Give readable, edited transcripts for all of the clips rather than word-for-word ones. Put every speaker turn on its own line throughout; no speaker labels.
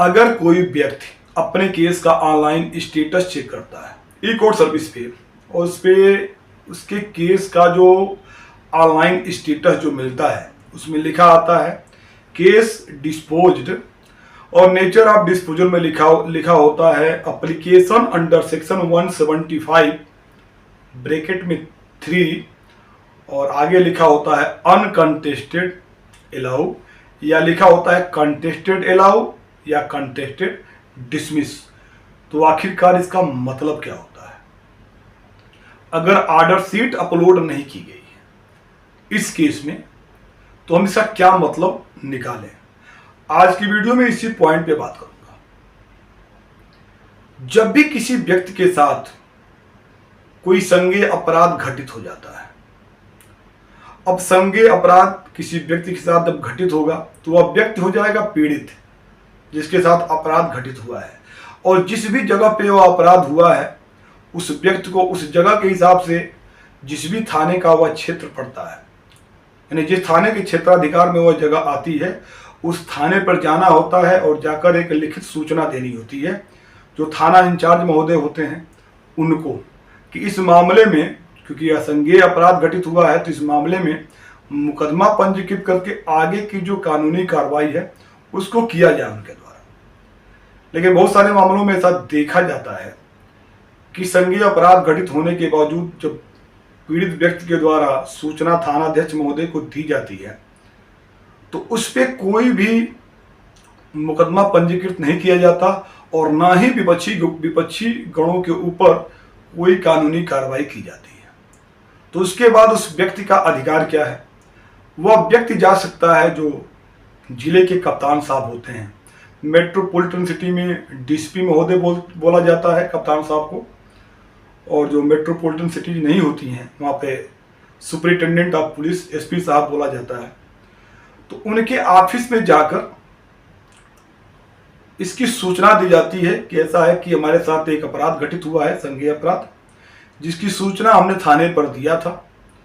अगर कोई व्यक्ति अपने केस का ऑनलाइन स्टेटस चेक करता है ई कोर्ट सर्विस पे, और उस पे उसके केस का जो ऑनलाइन स्टेटस जो मिलता है उसमें लिखा आता है केस डिस्पोज्ड, और नेचर ऑफ डिस्पोजल में लिखा होता है एप्लीकेशन अंडर सेक्शन 175 ब्रैकेट में 3, और आगे लिखा होता है अनकंटेस्टेड अलाउ, या लिखा होता है कंटेस्टेड अलाउ या कंटेस्टेड डिसमिस। तो आखिरकार इसका मतलब क्या होता है? अगर ऑर्डर शीट अपलोड नहीं की गई है इस केस में, तो हम इसका क्या मतलब निकालें? आज की वीडियो में इसी पॉइंट पे बात करूंगा। जब भी किसी व्यक्ति के साथ कोई संज्ञेय अपराध घटित हो जाता है, अब संज्ञेय अपराध किसी व्यक्ति के साथ जब घटित होगा तो वह व्यक्ति हो जाएगा पीड़ित जिसके साथ अपराध घटित हुआ है, और जिस भी जगह पे वह अपराध हुआ है उस व्यक्ति को उस जगह के हिसाब से जिस भी थाने का वह क्षेत्र पड़ता है, यानी जिस थाने के क्षेत्राधिकार में वह जगह आती है उस थाने पर जाना होता है और जाकर एक लिखित सूचना देनी होती है जो थाना इंचार्ज महोदय होते हैं उनको, कि इस मामले में क्योंकि यह संज्ञेय अपराध घटित हुआ है तो इस मामले में मुकदमा पंजीकृत करके आगे की जो कानूनी कार्रवाई है उसको किया जाए उनके द्वारा। लेकिन बहुत सारे मामलों में ऐसा देखा जाता है कि संज्ञेय अपराध घटित होने के बावजूद जब पीड़ित व्यक्ति के द्वारा सूचना थानाध्यक्ष महोदय को दी जाती है तो उस पर कोई भी मुकदमा पंजीकृत नहीं किया जाता और ना ही विपक्षी गणों के ऊपर कोई कानूनी कार्रवाई की जाती है। तो उसके बाद उस व्यक्ति का अधिकार क्या है? वह व्यक्ति जा सकता है जो जिले के कप्तान साहब होते हैं, मेट्रोपॉलिटन सिटी में डीसीपी महोदय बोला जाता है कप्तान साहब को, और जो मेट्रोपॉलिटन सिटी नहीं होती हैं वहाँ पे सुपरिटेंडेंट ऑफ पुलिस एसपी साहब बोला जाता है। तो उनके ऑफिस में जाकर इसकी सूचना दी जाती है कि ऐसा है कि हमारे साथ एक अपराध घटित हुआ है, संज्ञेय अपराध, जिसकी सूचना हमने थाने पर दिया था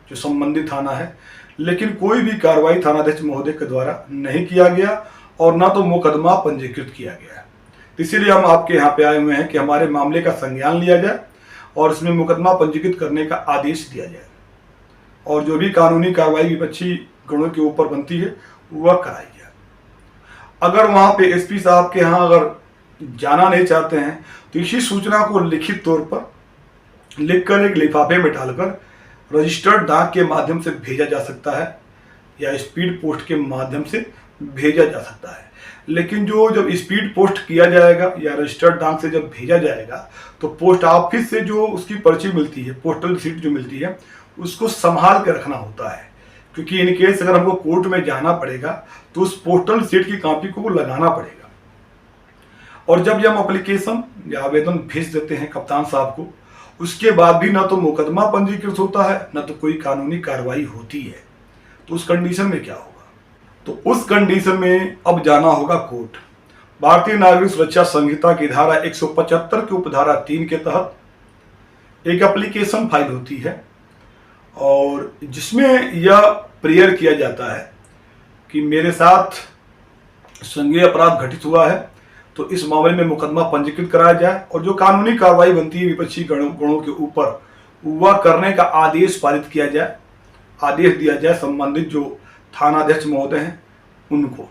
जो संबंधित थाना है, लेकिन कोई भी कार्रवाई थानाध्यक्ष महोदय के द्वारा नहीं किया गया और ना तो मुकदमा पंजीकृत किया गया है। इसीलिए हम आपके यहाँ पे आए हुए हैं कि हमारे मामले का संज्ञान लिया जाए और इसमें मुकदमा पंजीकृत करने का आदेश दिया जाए, और जो भी कानूनी कार्रवाई विपक्षी गणों के ऊपर बनती है वह कराई जाए। अगर वहाँ पे एसपी साहब के यहाँ अगर जाना नहीं चाहते हैं तो इसी सूचना को लिखित तौर पर लिखकर एक लिफाफे में डालकर रजिस्टर्ड डाक के माध्यम से भेजा जा सकता है या स्पीड पोस्ट के माध्यम से भेजा जा सकता है। लेकिन जब स्पीड पोस्ट किया जाएगा या रजिस्टर्ड डाक से जब भेजा जाएगा तो पोस्ट ऑफिस से जो उसकी पर्ची मिलती है, पोस्टल रिसीट जो मिलती है, उसको संभाल के रखना होता है, क्योंकि इन केस अगर हमको कोर्ट में जाना पड़ेगा तो उस पोस्टल रिसीट की कॉपी को लगाना पड़ेगा। और जब हम एप्लीकेशन या आवेदन भेज देते हैं कप्तान साहब को, उसके बाद भी ना तो मुकदमा पंजीकृत होता है ना तो कोई कानूनी कार्रवाई होती है। तो उस कंडीशन में क्या होगा? तो उस कंडीशन में अब जाना होगा कोर्ट। भारतीय नागरिक सुरक्षा संहिता की धारा 175 की उपधारा 3 के तहत एक एप्लीकेशन फाइल होती है और जिसमें यह प्रेयर किया जाता है कि मेरे साथ संज्ञेय अपराध घटित हुआ है तो इस मामले में मुकदमा पंजीकृत कराया जाए और जो कानूनी कार्रवाई बनती है विपक्षी गणों के ऊपर वह करने का आदेश पारित किया जाए, आदेश दिया जाए संबंधित जो थानाध्यक्ष महोदय हैं उनको।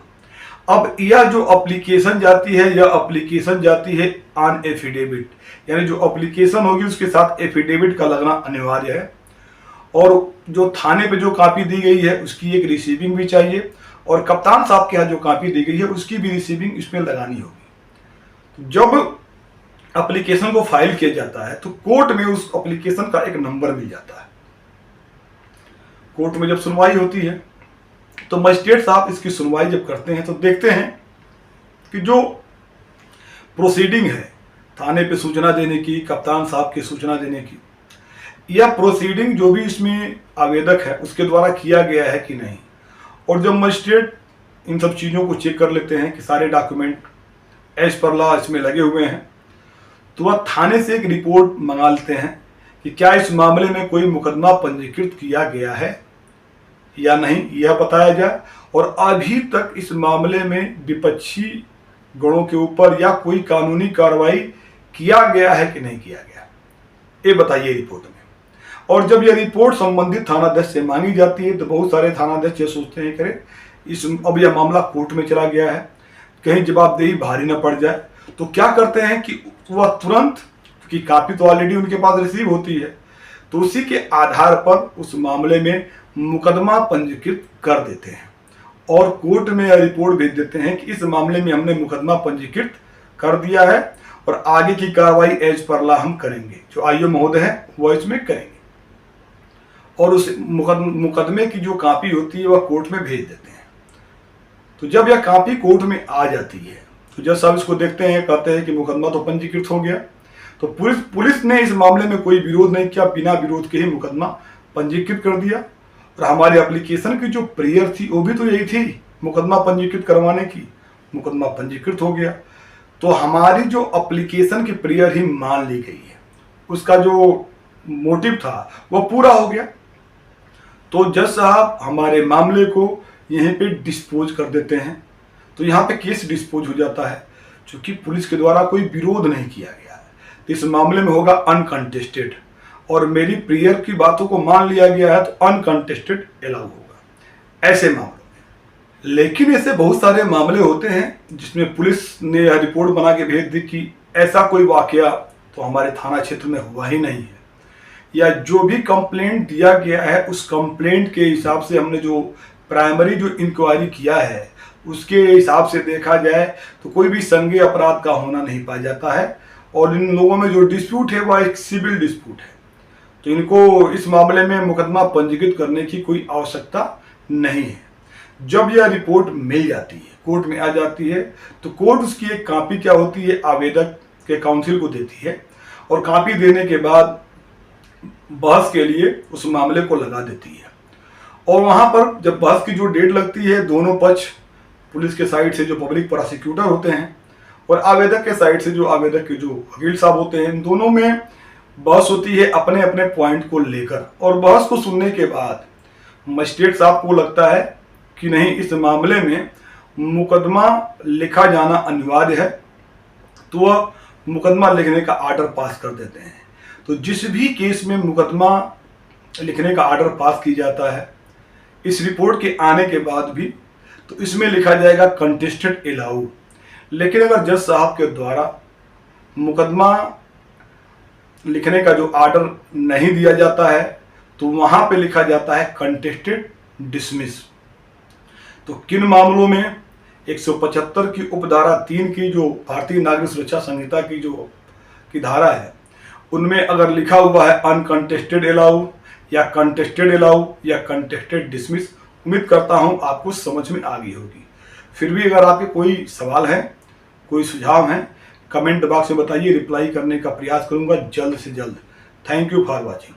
अब यह जो एप्लीकेशन जाती है, यह एप्लीकेशन जाती है ऑन एफिडेविट, यानी जो एप्लीकेशन होगी उसके साथ एफिडेविट का लगना अनिवार्य है, और जो थाने पे जो कॉपी दी गई है उसकी एक रिसीविंग भी चाहिए, और कप्तान साहब के यहाँ जो कॉपी दी गई है उसकी भी रिसीविंग इसमें लगानी होगी। जब एप्लीकेशन को फाइल किया जाता है तो कोर्ट में उस एप्लीकेशन का एक नंबर मिल जाता है। कोर्ट में जब सुनवाई होती है तो मजिस्ट्रेट साहब इसकी सुनवाई जब करते हैं तो देखते हैं कि जो प्रोसीडिंग है थाने पे सूचना देने की, कप्तान साहब की सूचना देने की, यह प्रोसीडिंग जो भी इसमें आवेदक है उसके द्वारा किया गया है कि नहीं। और जब मजिस्ट्रेट इन सब चीज़ों को चेक कर लेते हैं कि सारे डॉक्यूमेंट एज पर लॉ इसमें लगे हुए हैं तो वह थाने से एक रिपोर्ट मंगा लेते हैं कि क्या इस मामले में कोई मुकदमा पंजीकृत किया गया है या नहीं, यह बताया जाए। और अभी तक इस मामले में विपक्षी गणों के ऊपर या कोई कानूनी कार्रवाई किया गया है कि नहीं किया गया, ये बताइए रिपोर्ट में। और जब यह रिपोर्ट संबंधित थानाध्यक्ष से मांगी जाती है तो बहुत सारे थानाध्यक्ष ये सोचते हैं करें अब यह मामला कोर्ट में चला गया है, कहीं जवाबदेही भारी न पड़ जाए, तो क्या करते हैं कि वह तुरंत, क्योंकि कापी तो ऑलरेडी उनके पास रिसीव होती है, तो उसी के आधार पर उस मामले में मुकदमा पंजीकृत कर देते हैं और कोर्ट में यह रिपोर्ट भेज देते हैं कि इस मामले में हमने मुकदमा पंजीकृत कर दिया है और आगे की कार्रवाई एज पर लॉ हम करेंगे, जो आईओ महोदय है वह इसमें करेंगे। और उस मुकदमे की जो कॉपी होती है वह कोर्ट में भेज देते हैं। तो जब यह कॉपी कोर्ट में आ जाती है तो जज साहब इसको देखते हैं, कहते हैं कि मुकदमा तो पंजीकृत हो गया। तो पुलिस ने इस मामले में कोई विरोध नहीं किया, बिना विरोध के ही मुकदमा पंजीकृत कर दिया। और हमारे एप्लीकेशन की जो प्रेयर थी वो भी तो यही थी, मुकदमा पंजीकृत करवाने की, मुकदमा पंजीकृत हो गया। तो हमारी जो एप्लीकेशन की प्रेयर ही मान ली गई है, उसका जो मोटिव था वह पूरा हो गया। तो जज साहब हमारे मामले को यहीं पे डिस्पोज कर देते हैं। तो यहाँ पे केस डिस्पोज हो जाता है, क्योंकि पुलिस के द्वारा कोई विरोध नहीं किया गया है। तो इस मामले में होगा अनकंटेस्टेड, और मेरी प्रेयर की बातों को मान लिया गया है तो अनकंटेस्टेड अलाउ होगा ऐसे मामलों में। लेकिन ऐसे बहुत सारे मामले होते हैं जिसमें पुलिस ने यह रिपोर्ट बना के भेज दी कि ऐसा कोई वाकया तो हमारे थाना क्षेत्र में हुआ ही नहीं है, या जो भी कंप्लेंट दिया गया है उस कंप्लेंट के हिसाब से हमने जो प्राइमरी जो इंक्वायरी किया है उसके हिसाब से देखा जाए तो कोई भी संज्ञेय अपराध का होना नहीं पाया जाता है। और इन लोगों में जो डिस्प्यूट है वह एक सिविल डिस्प्यूट है, तो इनको इस मामले में मुकदमा पंजीकृत करने की कोई आवश्यकता नहीं है। जब यह रिपोर्ट मिल जाती है, कोर्ट में आ जाती है, तो कोर्ट उसकी एक कॉपी क्या होती है आवेदक के काउंसिल को देती है, और कॉपी देने के बाद बहस के लिए उस मामले को लगा देती है। और वहां पर जब बहस की जो डेट लगती है, दोनों पक्ष, पुलिस के साइड से जो पब्लिक प्रोसिक्यूटर होते हैं और आवेदक के साइड से जो आवेदक के जो वकील साहब होते हैं, इन दोनों में बहस होती है अपने अपने पॉइंट को लेकर। और बहस को सुनने के बाद मजिस्ट्रेट साहब को लगता है कि नहीं, इस मामले में मुकदमा लिखा जाना अनिवार्य है, तो वह मुकदमा लिखने का आर्डर पास कर देते हैं। तो जिस भी केस में मुकदमा लिखने का आर्डर पास की जाता है, इस रिपोर्ट के आने के बाद भी, तो इसमें लिखा जाएगा कंटेस्टेड अलाउ। लेकिन अगर जज साहब के द्वारा मुकदमा लिखने का जो आर्डर नहीं दिया जाता है तो वहां पे लिखा जाता है कंटेस्टेड डिसमिस। तो किन मामलों में 175 की उपधारा 3 की जो भारतीय नागरिक सुरक्षा संहिता की धारा है, उनमें अगर लिखा हुआ है अनकंटेस्टेड अलाउ या कंटेस्टेड अलाउ या कंटेस्टेड डिसमिस, उम्मीद करता हूं आपको समझ में आ गई होगी। फिर भी अगर आपके कोई सवाल है, कोई सुझाव है, कमेंट बॉक्स में बताइए, रिप्लाई करने का प्रयास करूंगा जल्द से जल्द। Thank you for watching.